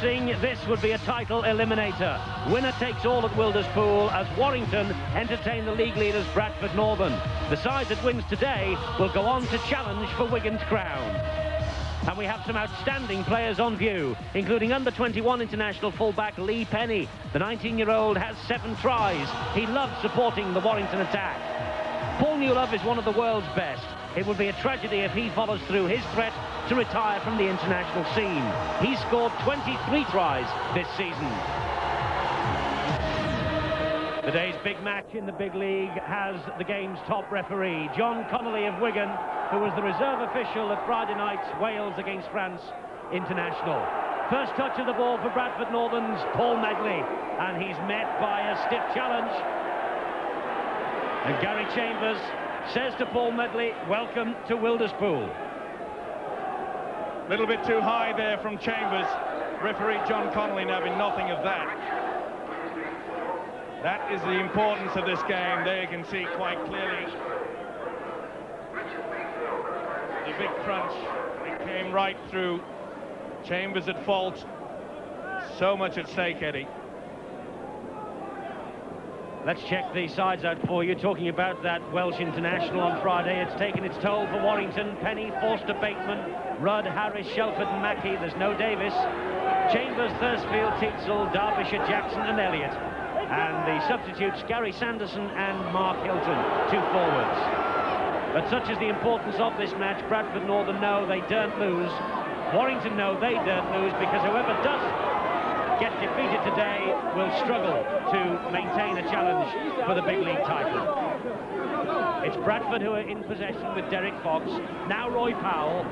announcing this would be a title eliminator. Winner takes all at Wilderspool as Warrington entertain the league leaders Bradford Northern. The side that wins today will go on to challenge for Wigan's crown. And we have some outstanding players on view, including under-21 international fullback Lee Penny. The 19-year-old has 7 tries. He loves supporting the Warrington attack. Paul Newlove is one of the world's best. It would be a tragedy if he follows through his threat to retire from the international scene. He scored 23 tries this season. Today's big match in the big league has the game's top referee, John Connolly of Wigan, who was the reserve official at Friday night's Wales against France international. First touch of the ball for Bradford Northern's Paul Medley, and he's met by a stiff challenge. And Gary Chambers says to Paul Medley, welcome to Wilderspool. A little bit too high there from Chambers. Referee John Connolly having nothing of that. That is the importance of this game. There you can see quite clearly the big crunch. It came right through. Chambers at fault. So much at stake, Eddie. Let's check the sides out for you. Talking about that Welsh international on Friday, it's taken its toll for Warrington. Penny, Forster, Bateman, Rudd, Harris, Shelford and Mackey. There's no Davis. Chambers, Thursfield, Teetsall, Derbyshire, Jackson and Elliott. And the substitutes, Gary Sanderson and Mark Hilton, 2 forwards. But such is the importance of this match, Bradford Northern know they don't lose. Warrington know they don't lose, because whoever does get defeated today will struggle to maintain a challenge for the big league title. It's Bradford who are in possession with Derek Fox. Now Roy Powell.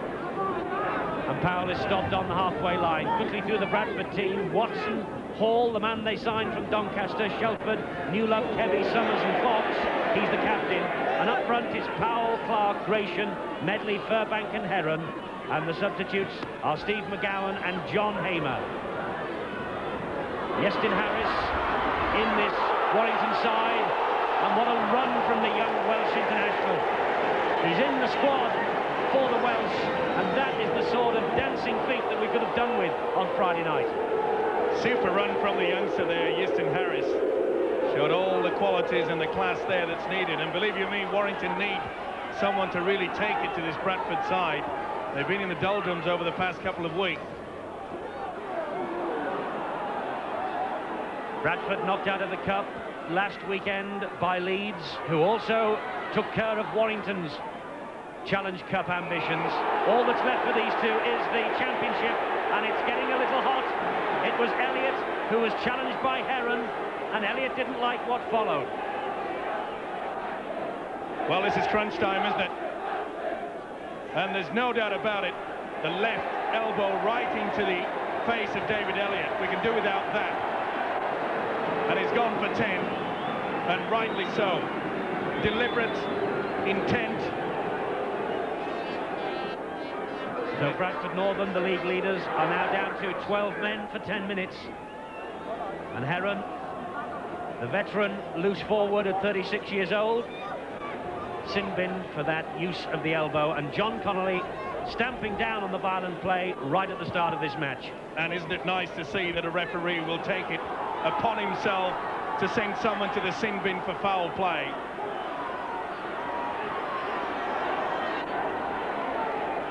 And Powell is stopped on the halfway line. Quickly through the Bradford team, Watson, Hall, the man they signed from Doncaster, Shelford, Newlove, Kevy, Summers and Fox. He's the captain. And up front is Powell, Clark, Gratian, Medley, Furbank and Heron. And the substitutes are Steve McGowan and John Hamer. Yestin Harris in this Warrington side. And what a run from the young Welsh international. He's in the squad for the Welsh, and that is the sort of dancing feat that we could have done with on Friday night. Super run from the youngster there, Yestin Harris. Showed all the qualities and the class there that's needed, and believe you me, Warrington need someone to really take it to this Bradford side. They've been in the doldrums over the past couple of weeks. Bradford knocked out of the cup last weekend by Leeds, who also took care of Warrington's Challenge Cup ambitions. All that's left for these two is the championship, and it's getting a little hot. It was Elliott who was challenged by Heron, and Elliott didn't like what followed. Well, this is crunch time, isn't it? And there's no doubt about it, the left elbow right into the face of David Elliott. We can do without that. And he's gone for 10, and rightly so. Deliberate, intent. So Bradford Northern, the league leaders, are now down to 12 men for 10 minutes. And Heron, the veteran, loose forward at 36 years old. Sin bin for that use of the elbow. And John Connolly stamping down on the violent play right at the start of this match. And isn't it nice to see that a referee will take it upon himself to send someone to the sin bin for foul play.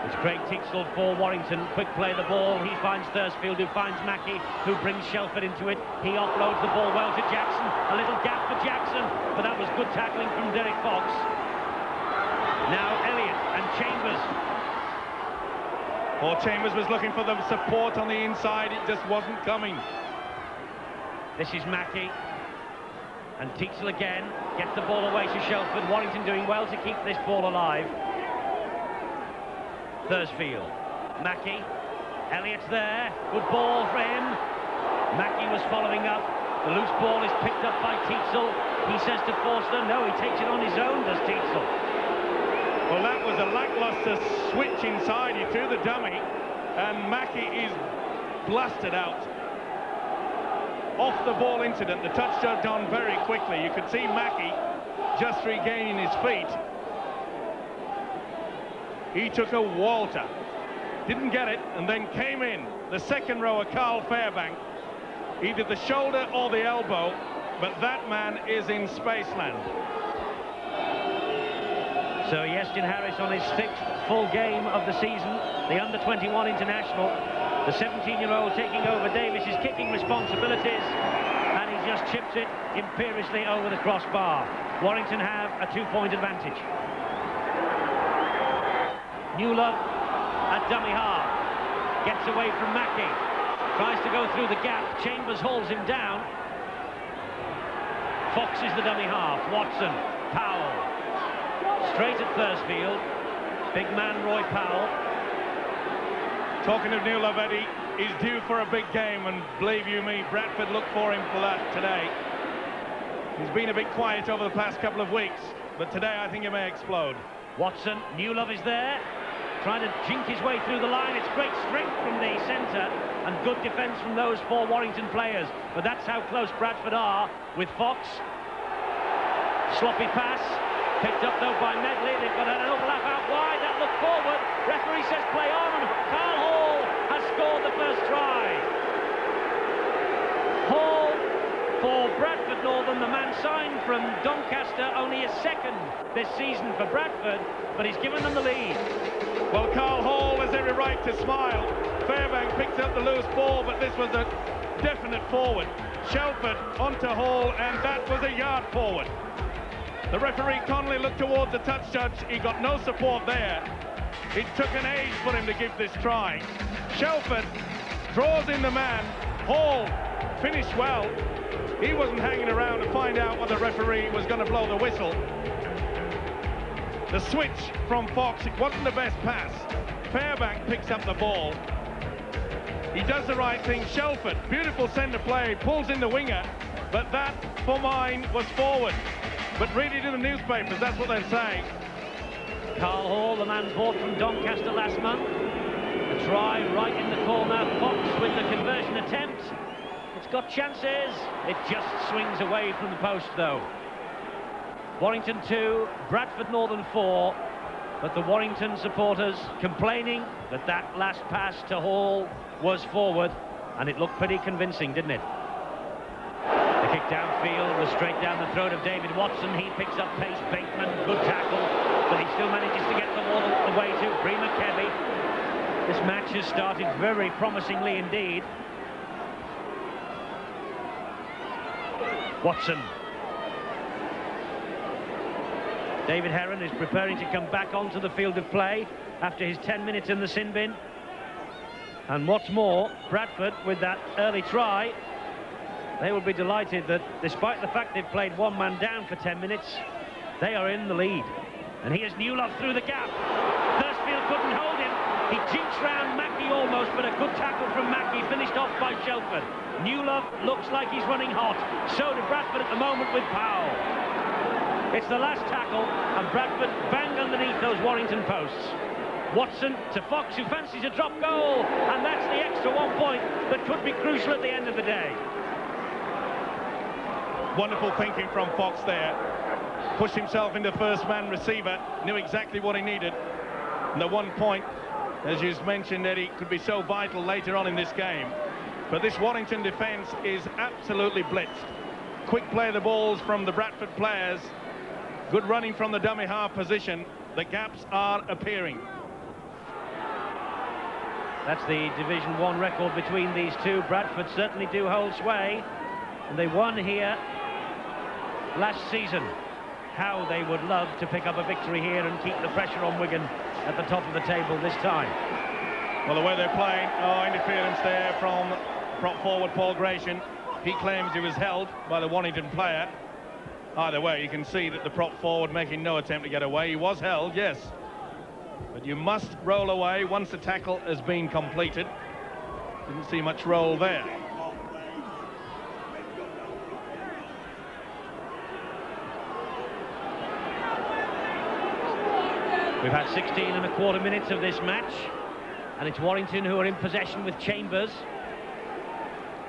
It's Craig Teetsall for Warrington. Quick play the ball. He finds Thursfield, who finds Mackey, who brings Shelford into it. He offloads the ball well to Jackson. A little gap for Jackson, but that was good tackling from Derek Fox. Now Elliott and Chambers. Well, Chambers was looking for the support on the inside. It just wasn't coming. This is Mackey. And Teetsall again gets the ball away to Shelford. Warrington doing well to keep this ball alive. Thursfield, Mackey, Elliott's there, good ball for him. Mackey was following up, the loose ball is picked up by Teetsall. He says to Forster, no, he takes it on his own, does Teetsall. Well, that was a lackluster switch inside, he threw the dummy, and Mackey is blasted out. Off the ball incident, the touch done very quickly. You could see Mackey just regaining his feet. He took a walter. didn't get it, and then came in. The second rower, Carl Fairbank, either the shoulder or the elbow, but that man is in Spaceland. So Iestyn Harris on his 6th full game of the season, the under-21 international. The 17-year-old taking over Davis's kicking responsibilities, and he just chips it imperiously over the crossbar. Warrington have a 2-point advantage. Newlove at dummy half, gets away from Mackey, tries to go through the gap. Chambers holds him down. Fox is the dummy half. Watson, Powell, straight at Thursfield. Big man Roy Powell. Talking of Newlove, Eddie, he's due for a big game, and believe you me, Bradford look for him for that today. He's been a bit quiet over the past couple of weeks, but today I think he may explode. Watson, Newlove is there, trying to jink his way through the line. It's great strength from the centre and good defence from those 4 Warrington players, but that's how close Bradford are with Fox. Sloppy pass, picked up though by Medley. They've got an overlap out wide. That look forward. Referee says play on, and Carl Hall has scored the first try. Hall for Bradford Northern, the man signed from Doncaster, only his 2nd this season for Bradford, but he's given them the lead. Well, Carl Hall has every right to smile. Fairbank picked up the loose ball, but this was a definite forward. Shelford onto Hall, and that was a yard forward. The referee Connolly looked towards the touch judge. He got no support there. It took an age for him to give this try. Shelford draws in the man. Hall finished well. He wasn't hanging around to find out what the referee was going to blow the whistle. The switch from Fox, it wasn't the best pass. Fairbank picks up the ball. He does the right thing. Shelford, beautiful centre play, pulls in the winger, but that, for mine, was forward. But read it in the newspapers, that's what they're saying. Carl Hall, the man bought from Doncaster last month. A try right in the corner. Fox with the conversion attempt. It's got chances. It just swings away from the post, though. Warrington 2, Bradford Northern 4. But the Warrington supporters complaining that that last pass to Hall was forward, and it looked pretty convincing, didn't it? The kick downfield was straight down the throat of David Watson. He picks up pace. Bateman, good tackle, but he still manages to get the ball away to Bremer Kebby. This match has started very promisingly indeed. Watson. David Heron is preparing to come back onto the field of play after his 10 minutes in the sin bin. And what's more, Bradford, with that early try, they will be delighted that despite the fact they've played one man down for 10 minutes, they are in the lead. And here's Newlove through the gap. Thursfield couldn't hold him. He jinks round Mackey almost, but a good tackle from Mackey, finished off by Shelford. Newlove looks like he's running hot. So do Bradford at the moment with Powell. It's the last tackle, and Bradford bang underneath those Warrington posts. Watson to Fox, who fancies a drop goal, and that's the extra 1 point that could be crucial at the end of the day. Wonderful thinking from Fox there. Pushed himself into first man receiver, knew exactly what he needed. And the 1 point, as you mentioned, Eddie, could be so vital later on in this game. But this Warrington defence is absolutely blitzed. Quick play of the balls from the Bradford players. Good running from the dummy half position. The gaps are appearing. That's the Division 1 record between these two. Bradford certainly do hold sway, and they won here last season. How they would love to pick up a victory here and keep the pressure on Wigan at the top of the table this time. Well, the way they're playing, interference there from prop forward Paul Gratian. He claims he was held by the Warrington player. Either way, you can see that the prop forward making no attempt to get away. He was held, yes. But you must roll away once the tackle has been completed. Didn't see much roll there. We've had 16 1/4 minutes of this match, and it's Warrington who are in possession with Chambers.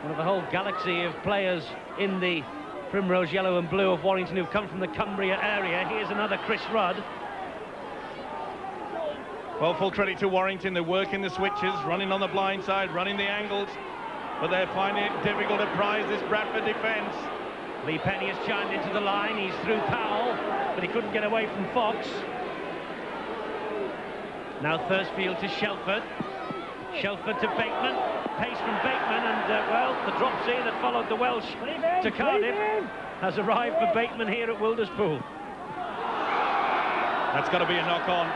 One of the whole galaxy of players in the Primrose Yellow and Blue of Warrington who've come from the Cumbria area. Here's another Chris Rudd. Well, full credit to Warrington. They're working the switches, running on the blind side, running the angles, but they're finding it difficult to prize this Bradford defence. Lee Penny has chimed into the line. He's through Powell, but he couldn't get away from Fox. Now Thursfield to Shelford. Shelford to Bateman. Pace from Bateman, and well, the drop C that followed the Welsh to Cardiff has arrived for Bateman here at Wilderspool. That's got to be a knock-on.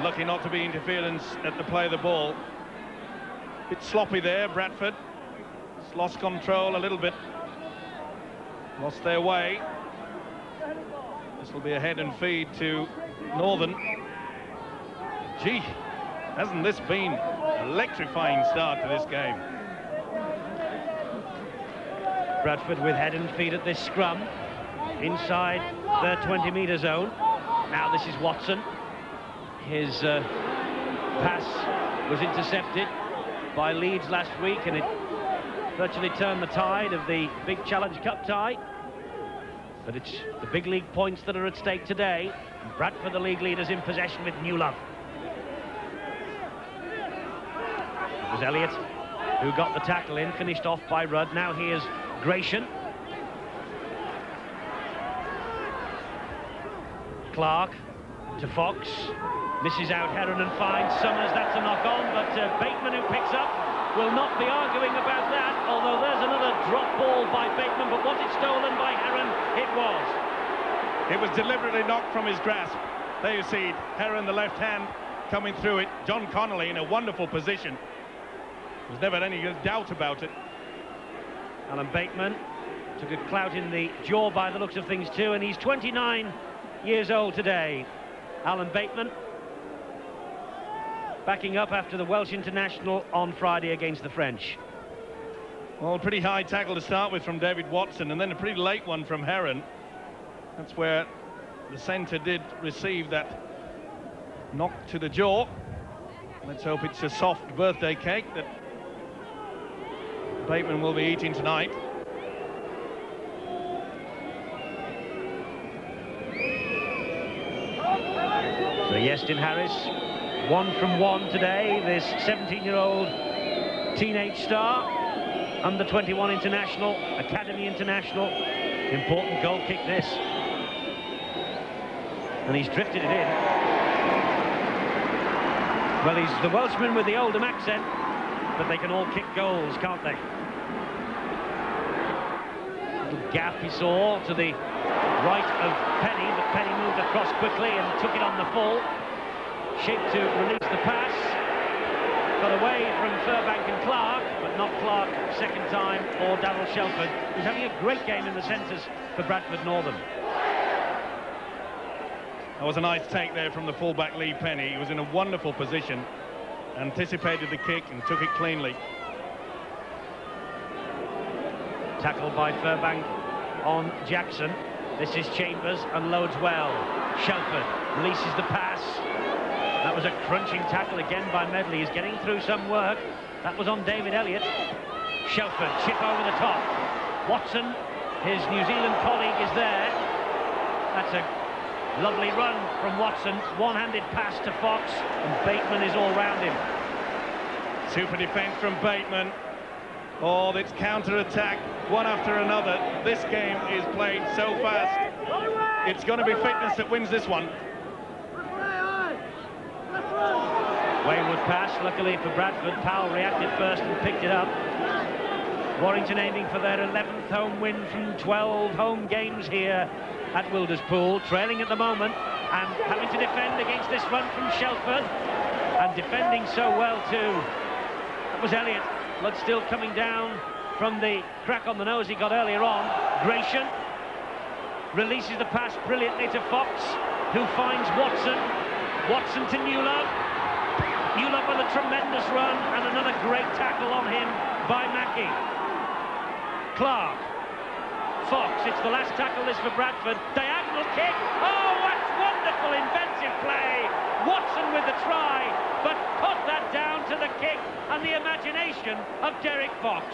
Lucky not to be interference at the play of the ball. Bit sloppy there, Bradford. It's lost control a little bit. Lost their way. This will be a head and feed to Northern. Gee, hasn't this been an electrifying start to this game? Bradford with head and feet at this scrum inside their 20-metre zone. Now this is Watson. His pass was intercepted by Leeds last week, and it virtually turned the tide of the big Challenge Cup tie. But it's the big league points that are at stake today. Bradford, the league leaders, in possession with new love. It was Elliott who got the tackle in, finished off by Rudd. Now here's Gratian. Clark to Fox. Misses out Heron and finds Summers. That's a knock-on, but Bateman, who picks up, will not be arguing about that, although there's another drop ball by Bateman, but was it stolen by Heron? It was. It was deliberately knocked from his grasp. There you see Heron, the left hand, coming through it. John Connolly in a wonderful position. There's never any doubt about it. Alan Bateman took a clout in the jaw by the looks of things too, and he's 29 years old today. Alan Bateman backing up after the Welsh international on Friday against the French. Well, pretty high tackle to start with from David Watson, and then a pretty late one from Heron. That's where the centre did receive that knock to the jaw. Let's hope it's a soft birthday cake that Bateman will be eating tonight. So Yestin Harris, 1 from 1 today, this 17-year-old teenage star, under 21 international, academy international. Important goal kick this. And he's drifted it in. Well, he's the Welshman with the Oldham accent, but they can all kick goals, can't they? Little gap he saw to the right of Penny, but Penny moved across quickly and took it on the full. Shaped to release the pass. Got away from Furbank and Clark, but not Clark second time, or Darryl Shelford, who's having a great game in the centres for Bradford Northern. That was a nice take there from the fullback Lee Penny. He was in a wonderful position, anticipated the kick and took it cleanly. Tackled by Furbank on Jackson. This is Chambers, and loads well. Shelford releases the pass. That was a crunching tackle again by Medley. He's getting through some work. That was on David Elliott. Shelford, chip over the top. Watson, his New Zealand colleague, is there. That's a lovely run from Watson. One-handed pass to Fox, and Bateman is all round him. Super defence from Bateman. Oh, it's counter-attack, one after another. This game is played so fast. It's going to be fitness that wins this one. Wayward pass, luckily for Bradford. Powell reacted first and picked it up. Warrington aiming for their 11th home win from 12 home games here at Wilderspool, trailing at the moment and having to defend against this run from Shelford, and defending so well too. That was Elliott. Blood still coming down from the crack on the nose he got earlier on. Gratian releases the pass brilliantly to Fox, who finds Watson. Watson to Newlove. Newlove with a tremendous run, and another great tackle on him by Mackey. Clark. Fox, it's the last tackle this for Bradford. Diagonal kick. Oh, that's wonderful inventive play. Watson with the try, but put that down to the kick and the imagination of Derek Fox.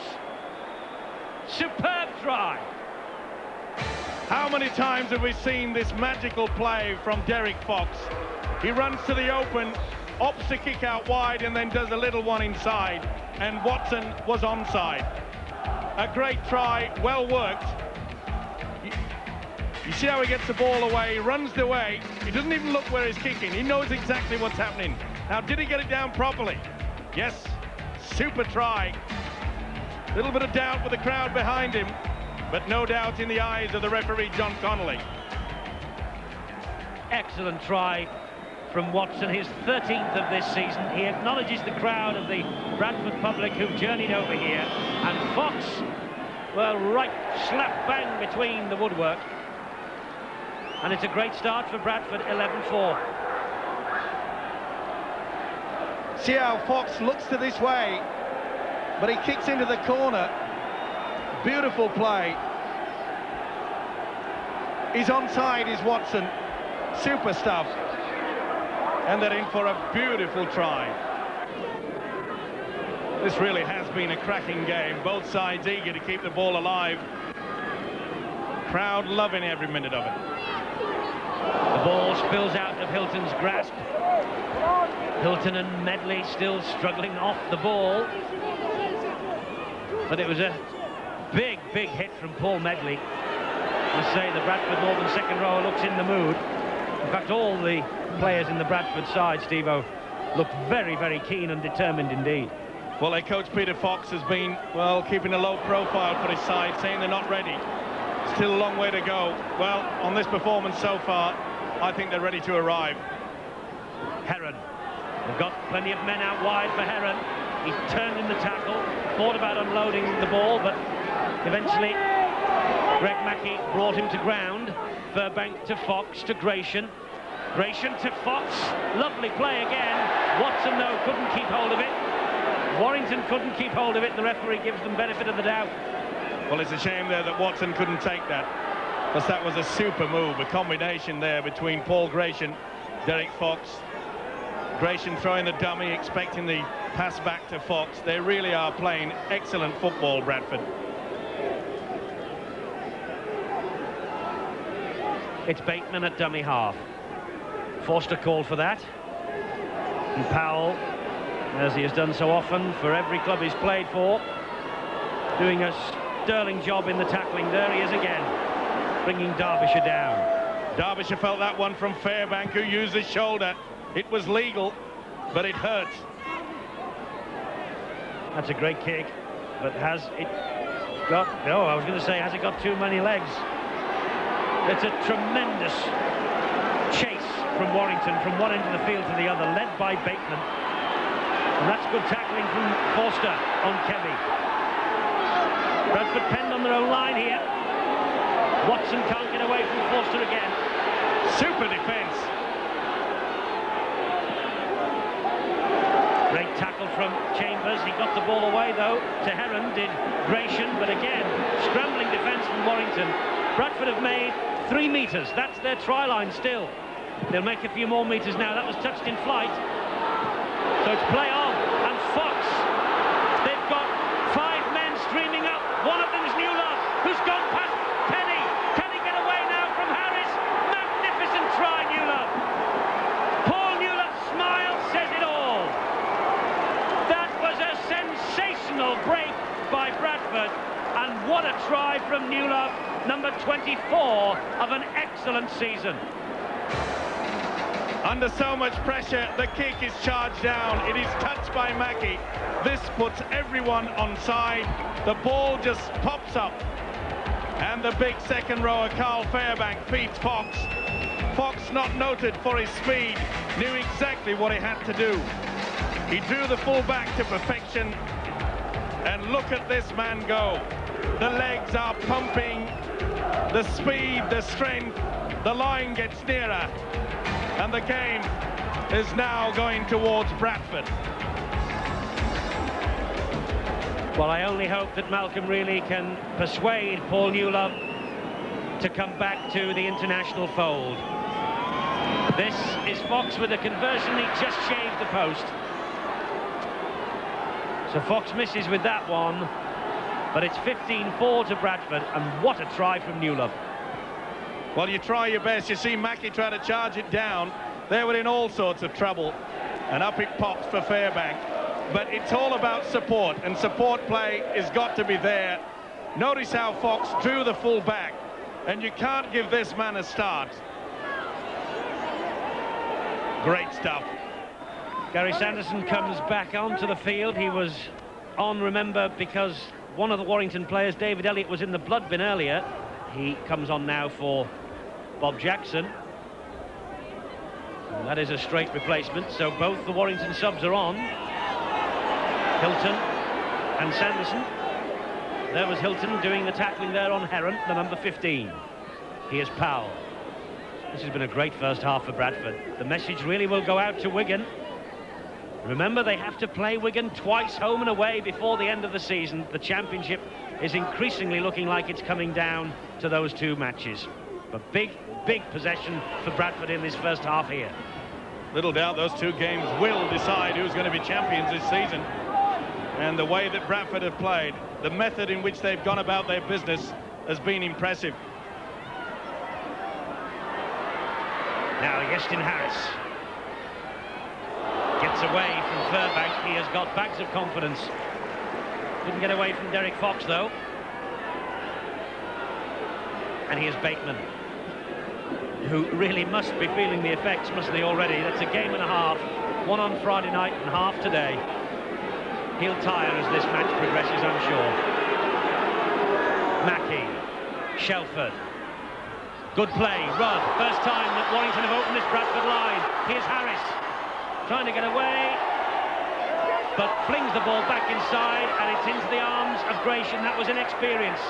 Superb try. How many times have we seen this magical play from Derek Fox? He runs to the open, opts to kick out wide and then does a little one inside, and Watson was onside. A great try, well worked. You see how he gets the ball away, runs the way. He doesn't even look where he's kicking. He knows exactly what's happening. Now, did he get it down properly? Yes, super try. A little bit of doubt with the crowd behind him, but no doubt in the eyes of the referee, John Connolly. Excellent try from Watson, his 13th of this season. He acknowledges the crowd of the Bradford public who've journeyed over here, and Fox, well, right slap bang between the woodwork. And it's a great start for Bradford, 11-4. See how Fox looks to this way, but he kicks into the corner. Beautiful play. He's onside, is Watson. Super stuff. And they're in for a beautiful try. This really has been a cracking game. Both sides eager to keep the ball alive. Crowd loving every minute of it. The ball spills out of Hilton's grasp. Hilton and Medley still struggling off the ball. But it was a big hit from Paul Medley. I say the Bradford Northern second row looks in the mood. In fact, all the players in the Bradford side, Steve-O, look very keen and determined indeed. Well, their coach Peter Fox has been, well, keeping a low profile for his side, saying they're not ready. Still a long way to go. Well, on this performance so far, I think they're ready to arrive. Heron. They've got plenty of men out wide for Heron. He turned in the tackle, thought about unloading the ball, but eventually Greg Mackey brought him to ground. Furbank to Fox to Gratian. Gratian to Fox. Lovely play again. Watson, though, couldn't keep hold of it. Warrington couldn't keep hold of it. The referee gives them benefit of the doubt. Well, it's a shame there that Watson couldn't take that, because that was a super move, a combination there between Paul Gratian, Derek Fox. Gratian throwing the dummy, expecting the pass back to Fox. They really are playing excellent football, Bradford. It's Bateman at dummy half. Forster called for that. And Powell, as he has done so often for every club he's played for, doing a sterling job in the tackling. There he is again, bringing Derbyshire down. Derbyshire felt that one from Fairbank, who used his shoulder. It was legal, but it hurt. That's a great kick, but has it got... Oh, I was going to say, has it got too many legs? It's a tremendous chase from Warrington from one end of the field to the other, led by Bateman. And that's good tackling from Forster on Kebby. Bradford penned on their own line here. Watson can't get away from Forster again. Super defence. Great tackle from Chambers. He got the ball away, though, to Heron, did Gratian, but again, scrambling defence from Warrington. Bradford have made 3 metres. That's their try line still. They'll make a few more metres now. That was touched in flight. So it's play on. And Fox. They've got 5 men streaming up. One of them is Newlove, who's gone past Penny. Can he get away now from Harris? Magnificent try, Newlove. Paul Newlove's smile says it all. That was a sensational break by Bradford. And what a try from Newlove, number 24 of an excellent season. Under so much pressure, the kick is charged down. It is touched by Mackey. This puts everyone on side. The ball just pops up. And the big second rower, Carl Fairbank, feeds Fox. Fox, not noted for his speed, knew exactly what he had to do. He drew the full back to perfection. And look at this man go. The legs are pumping. The speed, the strength. The line gets nearer. And the game is now going towards Bradford. Well, I only hope that Malcolm really can persuade Paul Newlove to come back to the international fold. This is Fox with a conversion. He just shaved the post. So Fox misses with that one. But it's 15-4 to Bradford, and what a try from Newlove. Well, you try your best. You see Mackey trying to charge it down. They were in all sorts of trouble. and up it pops for Fairbank. But it's all about support, and support play has got to be there. Notice how Fox drew the full back, and you can't give this man a start. Great stuff. Gary Sanderson comes back onto the field. He was on, remember, because one of the Warrington players, David Elliott, was in the blood bin earlier. He comes on now for Bob Jackson. And that is a straight replacement, so both the Warrington subs are on. Hilton and Sanderson. There was Hilton doing the tackling there on Heron, the number 15. Here's Powell. This has been a great first half for Bradford. The message really will go out to Wigan. Remember, they have to play Wigan twice, home and away, before the end of the season. The championship is increasingly looking like it's coming down to those two matches. But big possession for Bradford in this first half here. Little doubt those two games will decide who's going to be champions this season. And the way that Bradford have played, the method in which they've gone about their business has been impressive. Now Yestin Harris gets away from Fairbank. He has got bags of confidence. Didn't get away from Derek Fox though. And here's Bateman, who really must be feeling the effects, mustn't he, already? That's a game and a half, one on Friday night and half today. He'll tire as this match progresses, I'm sure. Mackey, Shelford. Good play, Rudd. First time that Warrington have opened this Bradford line. Here's Harris, trying to get away, but flings the ball back inside, and it's into the arms of Gratian. That was inexperience.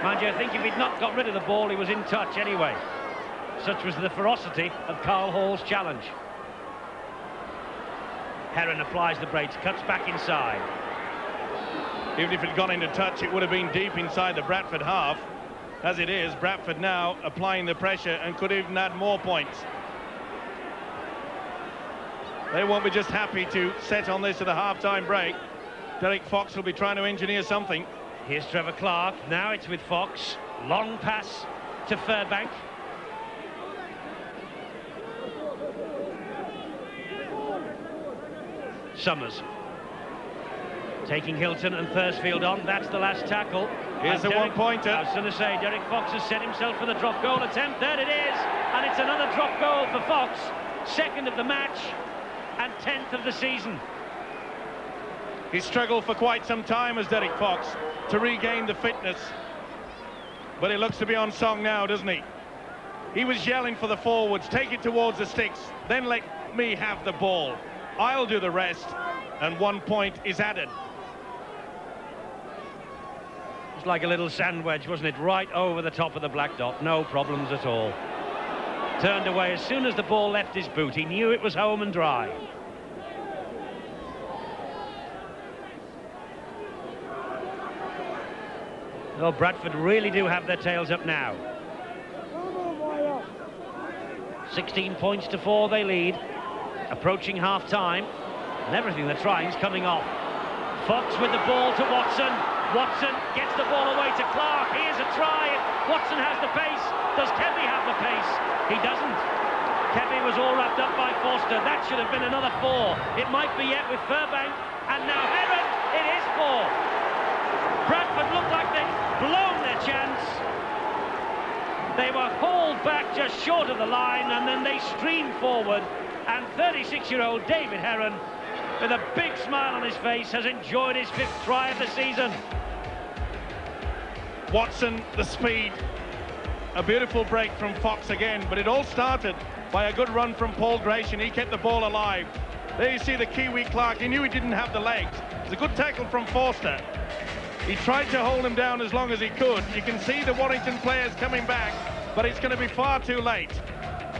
Mind you, I think if he'd not got rid of the ball, he was in touch anyway. Such was the ferocity of Carl Hall's challenge. Heron applies the brakes, cuts back inside. Even if it got into touch, it would have been deep inside the Bradford half. As it is, Bradford now applying the pressure and could even add more points. They won't be just happy to set on this at the half-time break. Derek Fox will be trying to engineer something. Here's Trevor Clark. Now it's with Fox. Long pass to Fairbank. Summers taking Hilton and Thursfield on. That's the last tackle. Here's the one-pointer. I was going to say, Derek Fox has set himself for the drop goal attempt. There it is, and it's another drop goal for Fox. Second of the match and 10th of the season. He struggled for quite some time as Derek Fox to regain the fitness, but it looks to be on song now, doesn't he? He was yelling for the forwards, take it towards the sticks, then let me have the ball. I'll do the rest, and 1 point is added. It's like a little sand wedge, wasn't it? Right over the top of the black dot. No problems at all. Turned away as soon as the ball left his boot. He knew it was home and dry. Oh, Bradford really do have their tails up now. 16 points to 4 they lead. Approaching half-time, and everything they're trying is coming off. Fox with the ball to Watson. Watson gets the ball away to Clark. Here's a try. Watson has the pace. Does Kevy have the pace? He doesn't. Kevy was all wrapped up by Forster. That should have been another 4. It might be yet with Fairbank. And now Heron. It is 4. Bradford looked like they'd blown their chance. They were hauled back just short of the line, and then they streamed forward. And 36-year-old David Heron, with a big smile on his face, has enjoyed his 5th try of the season. Watson, the speed. A beautiful break from Fox again, but it all started by a good run from Paul Gratian. He kept the ball alive. There you see the Kiwi Clark. He knew he didn't have the legs. It's a good tackle from Forster. He tried to hold him down as long as he could. You can see the Warrington players coming back, but it's going to be far too late.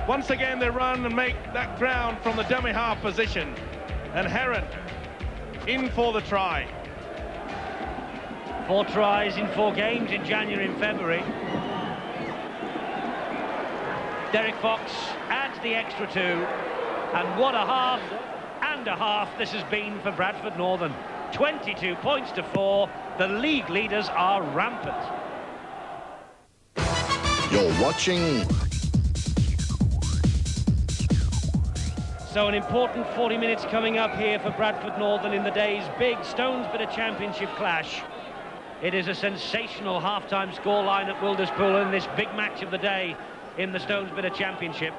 Once again, they run and make that ground from the dummy half position. And Heron in for the try. 4 tries in 4 games in January and February. Derek Fox adds the extra 2. And what a half and a half this has been for Bradford Northern. 22 points to 4. The league leaders are rampant. You're watching So an important 40 minutes coming up here for Bradford Northern in the day's big Stonesborough Championship clash. It is a sensational half-time scoreline at Wilderspool in this big match of the day in the Stonesborough Championship.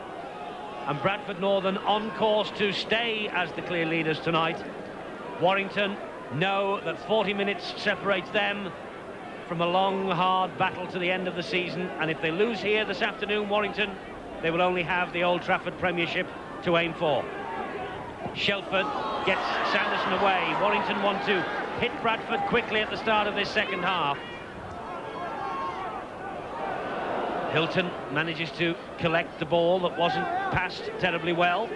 And Bradford Northern on course to stay as the clear leaders tonight. Warrington know that 40 minutes separates them from a long, hard battle to the end of the season. And if they lose here this afternoon, Warrington, they will only have the Old Trafford Premiership to aim for. Shelford gets Sanderson away. Warrington want to hit Bradford quickly at the start of this second half. Hilton manages to collect the ball that wasn't passed terribly well.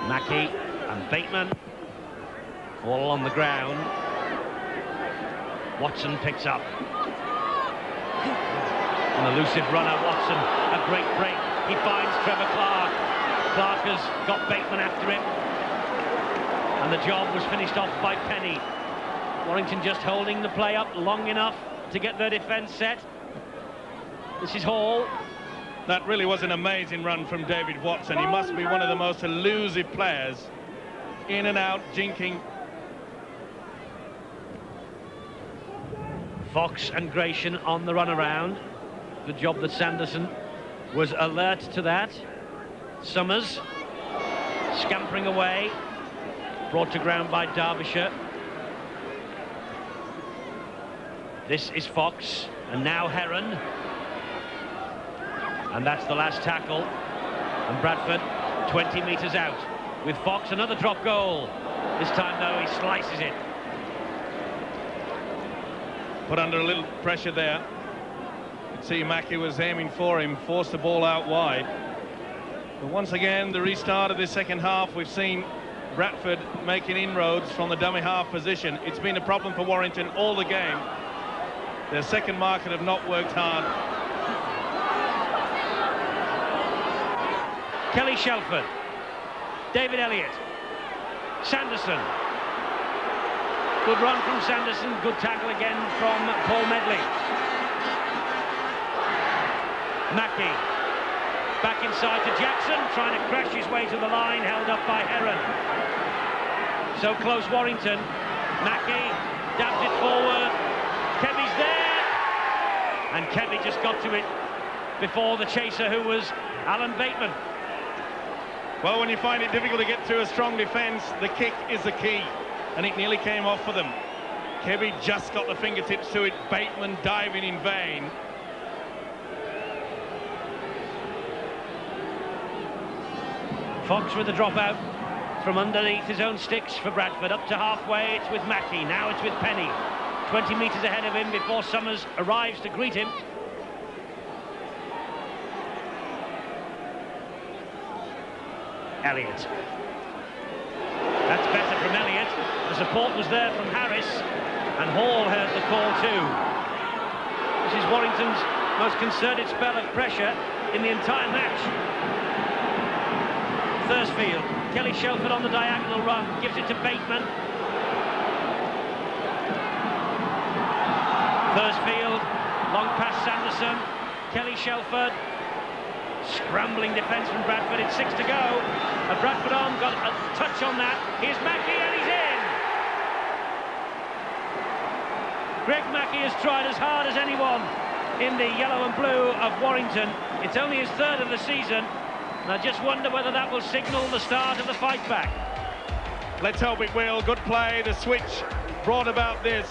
Mackey and Bateman all on the ground. Watson picks up. An elusive runner, Watson, a great break. He finds Trevor Clark. Clark has got Bateman after him. And the job was finished off by Penny. Warrington just holding the play up long enough to get their defence set. This is Hall. That really was an amazing run from David Watson. He must be one of the most elusive players. In and out, jinking. Fox and Gratian on the run around. Good job that Sanderson was alert to that. Summers scampering away, brought to ground by Derbyshire. This is Fox, and now Heron. And that's the last tackle. And Bradford 20 metres out. With Fox, another drop goal. This time, though, he slices it. Put under a little pressure there. You can see Mackey was aiming for him, forced the ball out wide. But once again, the restart of this second half, we've seen Bradford making inroads from the dummy half position. It's been a problem for Warrington all the game. Their second market have not worked hard. Kelly Shelford, David Elliott, Sanderson. Good run from Sanderson, good tackle again from Paul Medley. Mackey, back inside to Jackson, trying to crash his way to the line, held up by Heron. So close Warrington. Mackey dabs it forward. Kevy's there. And Kevy just got to it before the chaser, who was Alan Bateman. Well, when you find it difficult to get through a strong defence, the kick is the key. And it nearly came off for them. Kevy just got the fingertips to it. Bateman diving in vain. Fox with the dropout from underneath his own sticks for Bradford. Up to halfway, it's with Mackey. Now it's with Penny. 20 metres ahead of him before Summers arrives to greet him. Elliott. That's better from Elliott. The support was there from Harris, and Hall heard the call too. This is Warrington's most concerted spell of pressure in the entire match. Thursfield, Kelly Shelford on the diagonal run, gives it to Bateman. Thursfield, long pass Sanderson, Kelly Shelford. Scrambling defence from Bradford. It's 6 to go. A Bradford arm got a touch on that. Here's Mackey and he's in. Greg Mackey has tried as hard as anyone in the yellow and blue of Warrington. It's only his third of the season. And I just wonder whether that will signal the start of the fight back. Let's hope it will. Good play. The switch brought about this.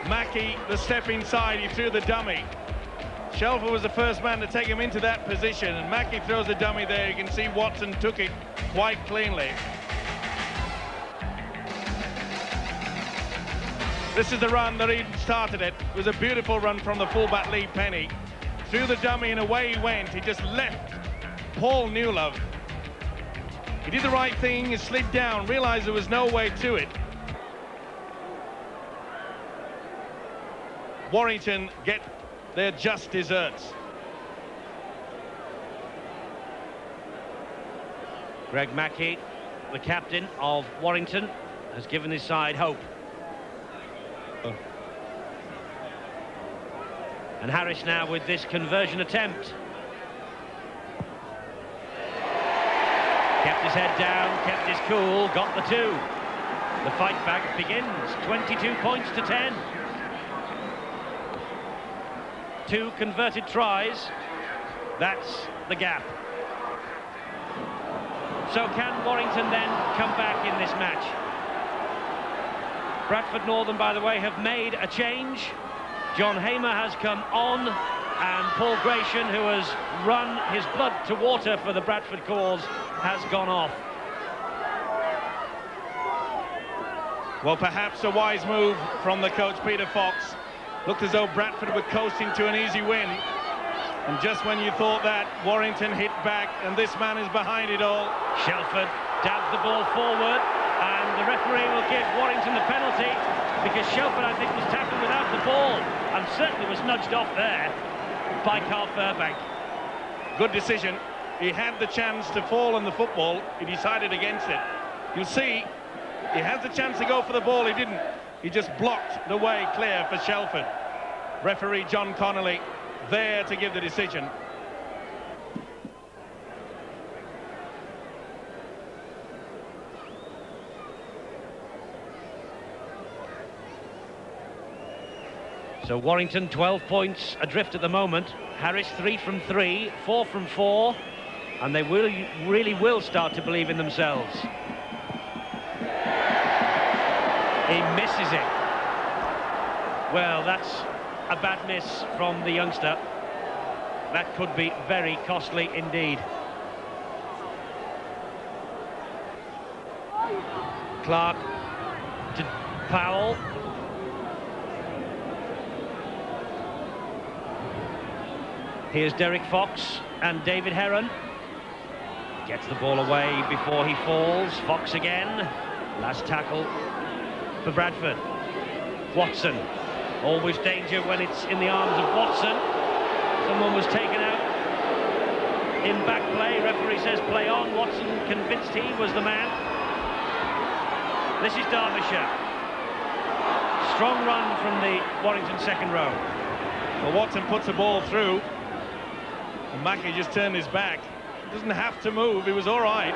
Mackey, the step inside, he threw the dummy. Shelford was the first man to take him into that position, and Mackey throws a dummy there. You can see Watson took it quite cleanly. This is the run that he started it. It was a beautiful run from the fullback Lee Penny. Threw the dummy and away he went. He just left Paul Newlove. He did the right thing, he slid down, realised there was no way to it. Warrington get their just desserts. Greg Mackey, the captain of Warrington, has given his side hope. And Harris now with this conversion attempt. Kept his head down, kept his cool, got the 2. The fight back begins, 22 points to 10. 2 converted tries, that's the gap. So can Warrington then come back in this match? Bradford Northern, by the way, have made a change. John Hamer has come on, and Paul Gratian, who has run his blood to water for the Bradford cause, has gone off. Well, perhaps a wise move from the coach, Peter Fox. Looked as though Bradford were coasting to an easy win. And just when you thought that, Warrington hit back, and this man is behind it all. Shelford dabs the ball forward, and the referee will give Warrington the penalty, because Shelford, I think, was tackled without the ball, and certainly was nudged off there by Carl Fairbank. Good decision. He had the chance to fall on the football. He decided against it. You'll see, he has the chance to go for the ball. He didn't. He just blocked the way clear for Shelford. Referee John Connolly there to give the decision. So Warrington 12 points adrift at the moment. Harris 3 from 3, 4 from 4, and they really will start to believe in themselves. He misses it. Well, that's a bad miss from the youngster. That could be very costly indeed. Clark to Powell. Here's Derek Fox and David Heron. Gets the ball away before he falls. Fox again. Last tackle for Bradford. Watson. Always danger when it's in the arms of Watson. Someone was taken out in back play. Referee says play on. Watson convinced he was the man. This is Derbyshire. Strong run from the Warrington second row. Well, Watson puts the ball through. And Mackey just turned his back. Doesn't have to move, he was all right.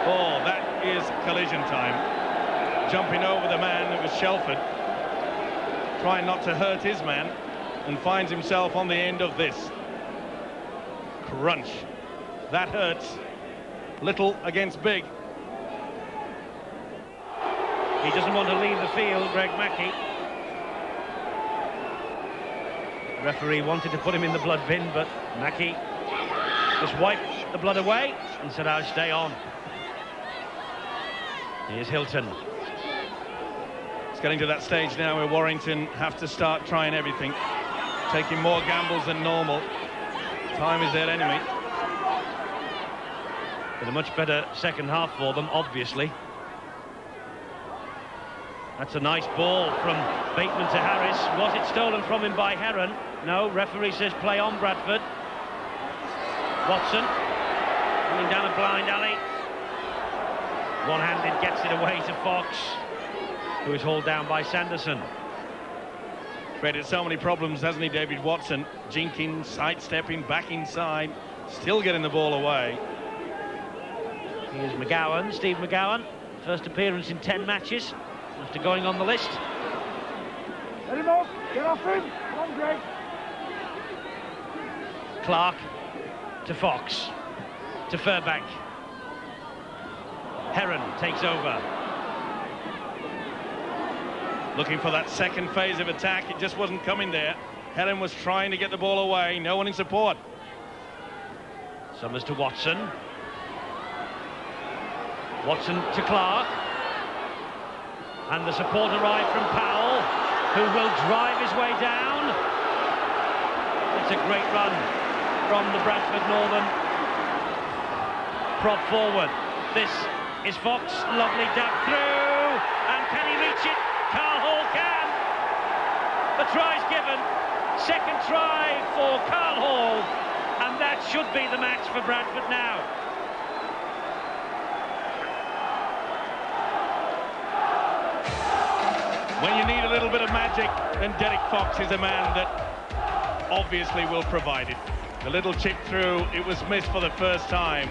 Oh, that is collision time. Jumping over the man, it was Shelford. Trying not to hurt his man, and finds himself on the end of this. Crunch. That hurts. Little against big. He doesn't want to leave the field, Greg Mackey. The referee wanted to put him in the blood bin, but Mackey just wiped the blood away and said, I'll stay on. Here's Hilton. It's getting to that stage now where Warrington have to start trying everything, taking more gambles than normal. Time is their enemy. But a much better second half for them, obviously. That's a nice ball from Bateman to Harris. Was it stolen from him by Heron? No, referee says play on, Bradford. Watson coming down a blind alley. One-handed gets it away to Fox, who is hauled down by Sanderson. Created so many problems, hasn't he, David Watson? Jinking, sidestepping, back inside, still getting the ball away. Here's McGowan, Steve McGowan. First appearance in 10 matches after going on the list. Let him off, get off him. Come on, Greg. Clark to Fox, to Fairbank. Heron takes over. Looking for that second phase of attack, it just wasn't coming there. Heron was trying to get the ball away, no one in support. Summers to Watson. Watson to Clark. And the support arrived from Powell, who will drive his way down. It's a great run from the Bradford Northern prop forward. This is Fox, lovely dab through, and can he reach it? Carl Hall can. The try's given, second try for Carl Hall, and that should be the match for Bradford now. When you need a little bit of magic, then Derek Fox is a man that obviously will provide it. The little chip through, it was missed for the first time.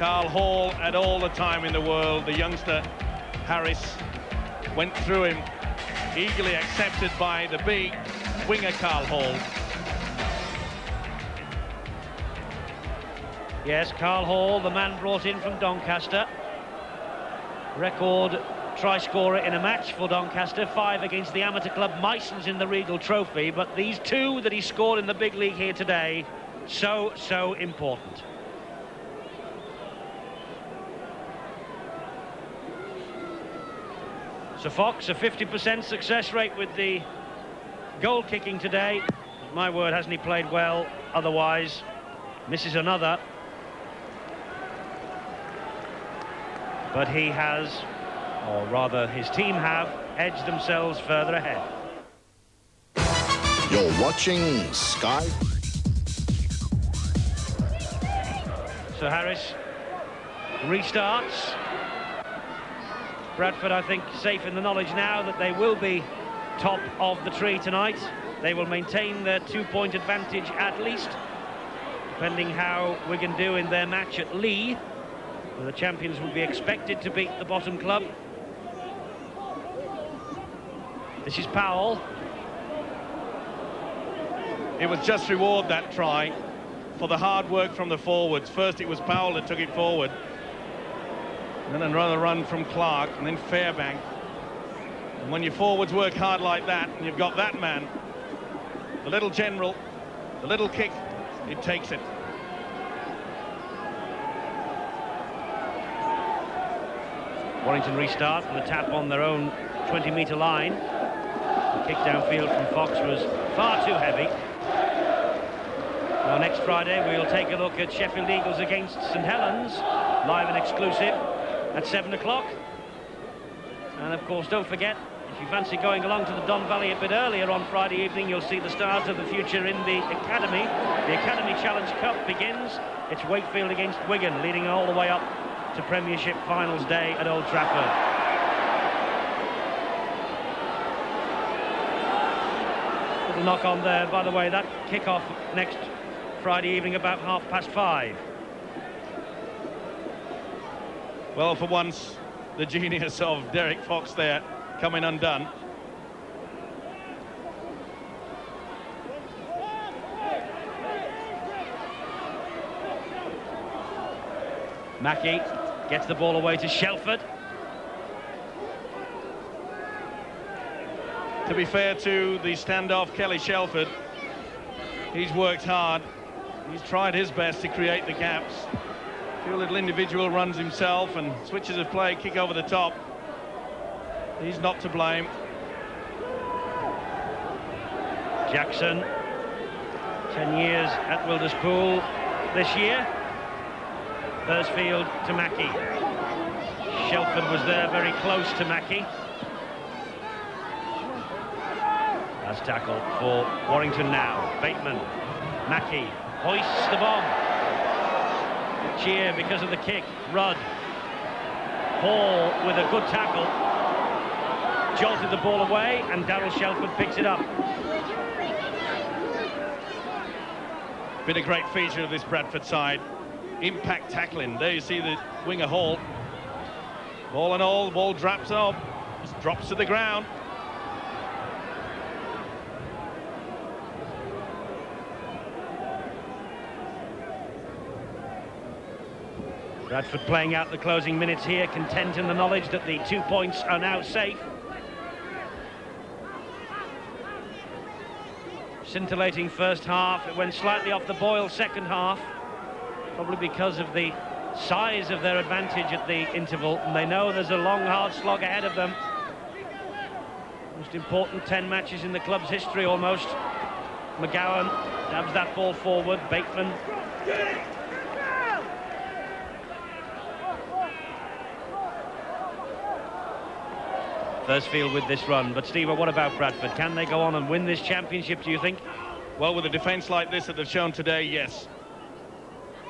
Carl Hall had all the time in the world. The youngster Harris went through him, eagerly accepted by the big winger Carl Hall. Yes, Carl Hall, the man brought in from Doncaster. Record try scorer in a match for Doncaster, 5 against the amateur club Meisen's in the Regal Trophy, but these 2 that he scored in the big league here today, so important. So Fox, a 50% success rate with the goal kicking today. My word, hasn't he played well otherwise? Misses another. But he has, or rather his team have, edged themselves further ahead. You're watching Sky. So Harris restarts. Bradford, I think, safe in the knowledge now that they will be top of the tree tonight. They will maintain their 2-point advantage at least, depending how Wigan do in their match at Lee. The champions will be expected to beat the bottom club. This is Powell. It was just reward, that try, for the hard work from the forwards. First it was Powell that took it forward, and then another run from Clark, and then Fairbank. And when your forwards work hard like that, and you've got that man, the little general, the little kick, it takes it. Warrington restart with a tap on their own 20-metre line. The kick downfield from Fox was far too heavy. Now next Friday we'll take a look at Sheffield Eagles against St Helens, live and exclusive at 7 o'clock. And of course, don't forget, if you fancy going along to the Don Valley a bit earlier on Friday evening, you'll see the stars of the future in the Academy. The Academy Challenge Cup begins. It's Wakefield against Wigan, leading all the way up to Premiership Finals Day at Old Trafford. Little knock on there, by the way, that kick-off next Friday evening about 5:30. Well, for once, the genius of Derek Fox there coming undone. Mackey gets the ball away to Shelford. To be fair to the standoff Kelly Shelford, he's worked hard. He's tried his best to create the gaps. A few little individual runs himself and switches of play, kick over the top. He's not to blame. Jackson, 10 years at Wilderspool this year. Thursfield to Mackey. Shelford was there very close to Mackey. That's tackle for Warrington now. Bateman, Mackey hoists the bomb. Cheer because of the kick. Rudd. Hall with a good tackle. Jolted the ball away and Darryl Shelford picks it up. Been a great feature of this Bradford side. Impact tackling. There you see the winger Hall. Ball and all, the ball drops up, just drops to the ground. Bradford playing out the closing minutes here, content in the knowledge that the 2 points are now safe. Scintillating first half. It went slightly off the boil second half, probably because of the size of their advantage at the interval, and they know there's a long, hard slog ahead of them. Most important 10 matches in the club's history almost. McGowan dabs that ball forward. Bateman. Thursfield with this run, but Steve, what about Bradford? Can they go on and win this championship, do you think? Well, with a defence like this that they've shown today, yes.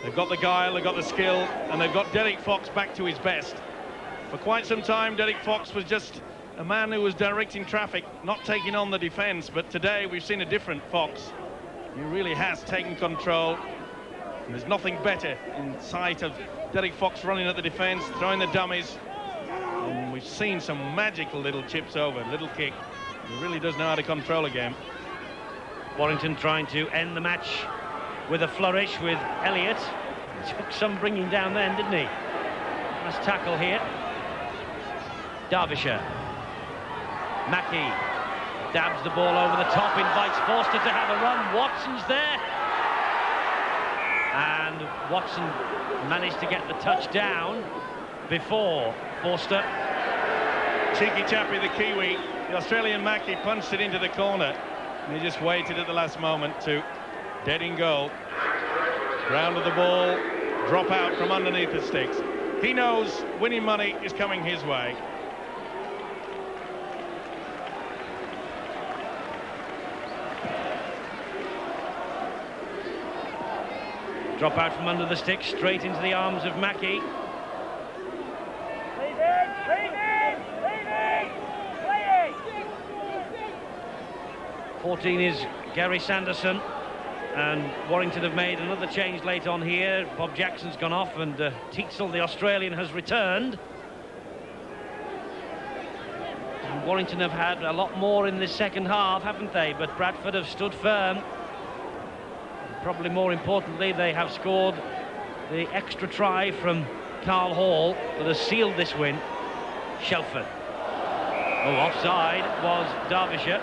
They've got the guile, they've got the skill, and they've got Derek Fox back to his best. For quite some time, Derek Fox was just a man who was directing traffic, not taking on the defence, but today we've seen a different Fox. He really has taken control, and there's nothing better in sight of Derek Fox running at the defence, throwing the dummies. And we've seen some magical little chips over, little kick. He really does know how to control a game. Warrington trying to end the match with a flourish with Elliott. Took some bringing down then, didn't he? Nice tackle here. Derbyshire. Mackey dabs the ball over the top, invites Forster to have a run. Watson's there. And Watson managed to get the touch down before Forster. Cheeky chappy, the Kiwi. The Australian Mackey punched it into the corner. And he just waited at the last moment to dead in goal. Ground of the ball, drop out from underneath the sticks. He knows winning money is coming his way. Drop out from under the stick, straight into the arms of Mackey. 14 is Gary Sanderson, and Warrington have made another change late on here. Bob Jackson's gone off, and Tietzel, the Australian, has returned. And Warrington have had a lot more in this second half, haven't they? But Bradford have stood firm. Probably more importantly, they have scored the extra try from Carl Hall that has sealed this win. Shelford. Oh, offside was Derbyshire.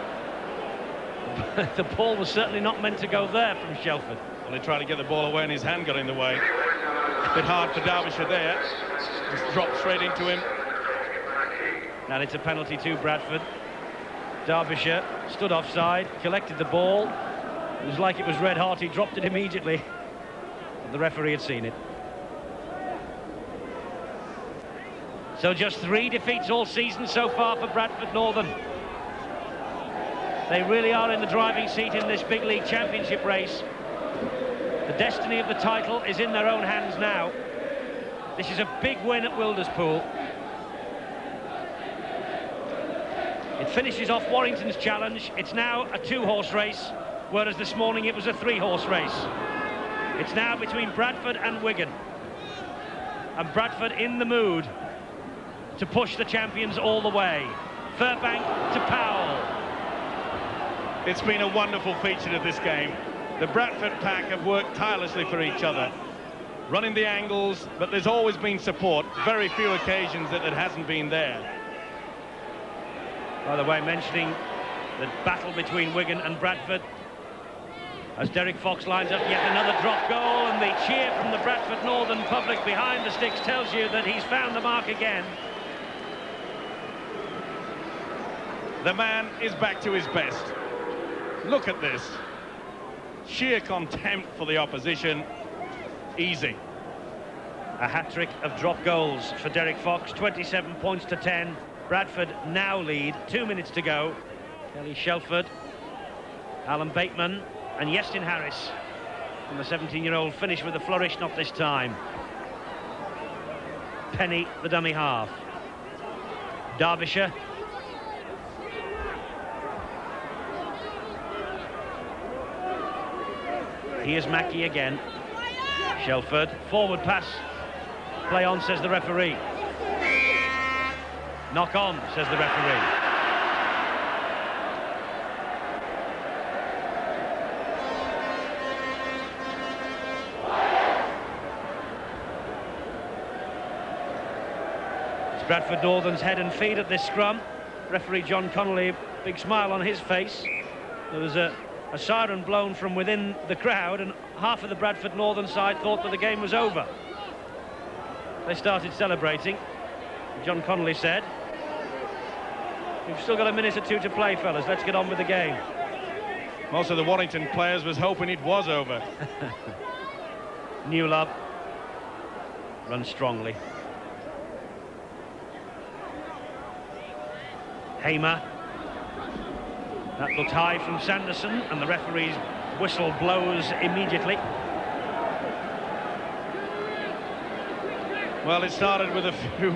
The ball was certainly not meant to go there from Shelford. Well, he tried to get the ball away and his hand got in the way. A bit hard for Derbyshire there. Just dropped straight into him. And it's a penalty to Bradford. Derbyshire stood offside, collected the ball. It was like it was red hot. He dropped it immediately. But the referee had seen it. So just 3 defeats all season so far for Bradford Northern. They really are in the driving seat in this big league championship race. The destiny of the title is in their own hands now. This is a big win at Wilderspool. It finishes off Warrington's challenge. It's now a 2-horse race, whereas this morning it was a 3-horse race. It's now between Bradford and Wigan. And Bradford in the mood to push the champions all the way. Furbank to Powell. It's been a wonderful feature of this game. The Bradford pack have worked tirelessly for each other, running the angles, but there's always been support. Very few occasions that it hasn't been there. By the way, mentioning the battle between Wigan and Bradford, as Derek Fox lines up yet another drop goal, and the cheer from the Bradford Northern public behind the sticks tells you that he's found the mark again. The man is back to his best. Look at this. Sheer contempt for the opposition. Easy. A hat-trick of drop goals for Derek Fox, 27 points to 10. Bradford now lead, 2 minutes to go. Kelly Shelford, Alan Bateman and Iestyn Harris. And the 17-year-old finish with a flourish, not this time. Penny, the dummy half. Derbyshire. Here's Mackey again. Shelford, forward pass. Play on, says the referee. Knock on, says the referee. It's Bradford Northern's head and feet at this scrum. Referee John Connolly, big smile on his face. There was a siren blown from within the crowd, and half of the Bradford Northern side thought that the game was over. They started celebrating. John Connolly said, "We've still got a minute or two to play, fellas. Let's get on with the game." Most of the Warrington players was hoping it was over. New Love runs strongly. Hamer. That looked high from Sanderson, and the referee's whistle blows immediately. Well, it started with a few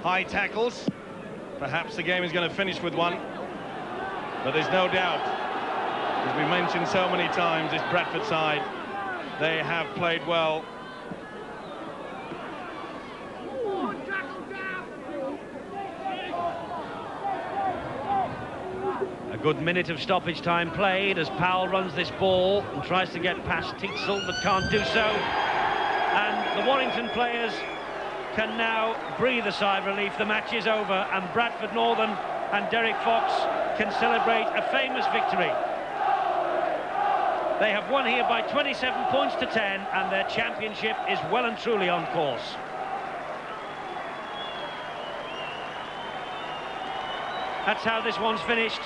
high tackles. Perhaps the game is going to finish with one. But there's no doubt, as we mentioned so many times, this Bradford side, they have played well. Good minute of stoppage time played as Powell runs this ball and tries to get past Tietzel, but can't do so. And the Warrington players can now breathe a sigh of relief. The match is over, and Bradford Northern and Derek Fox can celebrate a famous victory. They have won here by 27 points to 10, and their championship is well and truly on course. That's how this one's finished.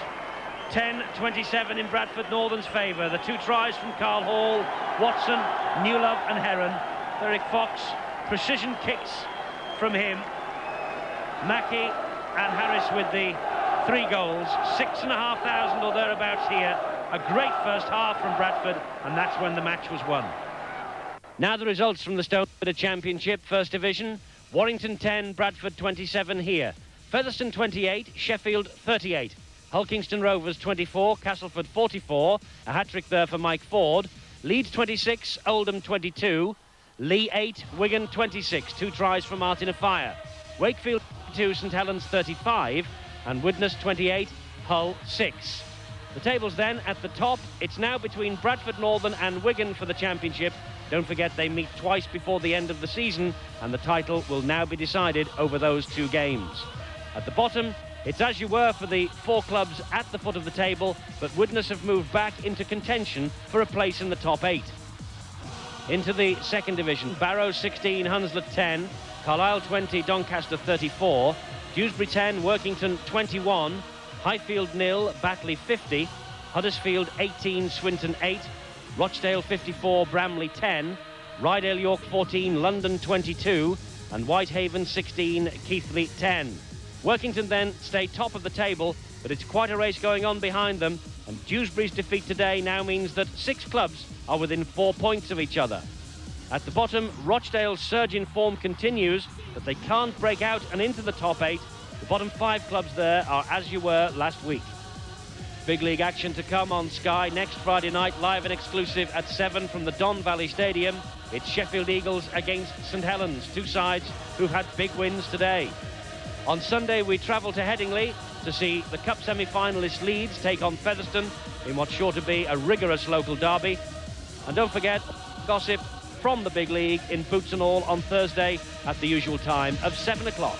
10-27 in Bradford Northern's favour. The two tries from Carl Hall, Watson, Newlove and Heron. Derek Fox, precision kicks from him. Mackey and Harris with the 3 goals. 6,500 or thereabouts here. A great first half from Bradford, and that's when the match was won. Now the results from the Stonebridge Championship, First Division. Warrington 10, Bradford 27 here. Featherstone 28, Sheffield 38. Hulkingston Rovers 24, Castleford 44. A hat-trick there for Mike Ford. Leeds 26, Oldham 22. Lee 8, Wigan 26. 2 tries from Martin Afire. Wakefield 2, St Helens 35. And Widnes 28, Hull 6. The tables then at the top. It's now between Bradford Northern and Wigan for the championship. Don't forget they meet twice before the end of the season, and the title will now be decided over those 2 games. At the bottom, it's as you were for the 4 clubs at the foot of the table, but Widnes have moved back into contention for a place in the top 8. Into the second division, Barrow 16, Hunslet 10, Carlisle 20, Doncaster 34, Dewsbury 10, Workington 21, Highfield 0, Batley 50, Huddersfield 18, Swinton 8, Rochdale 54, Bramley 10, Rydale York 14, London 22, and Whitehaven 16, Keighley 10. Workington then stay top of the table, but it's quite a race going on behind them, and Dewsbury's defeat today now means that 6 clubs are within 4 points of each other. At the bottom, Rochdale's surge in form continues, but they can't break out and into the top 8. The bottom 5 clubs there are as you were last week. Big league action to come on Sky next Friday night, live and exclusive at 7 from the Don Valley Stadium. It's Sheffield Eagles against St Helens, 2 sides who've had big wins today. On Sunday, we travel to Headingley to see the Cup semi-finalist Leeds take on Featherstone in what's sure to be a rigorous local derby. And don't forget, gossip from the big league in Boots and All on Thursday at the usual time of 7 o'clock.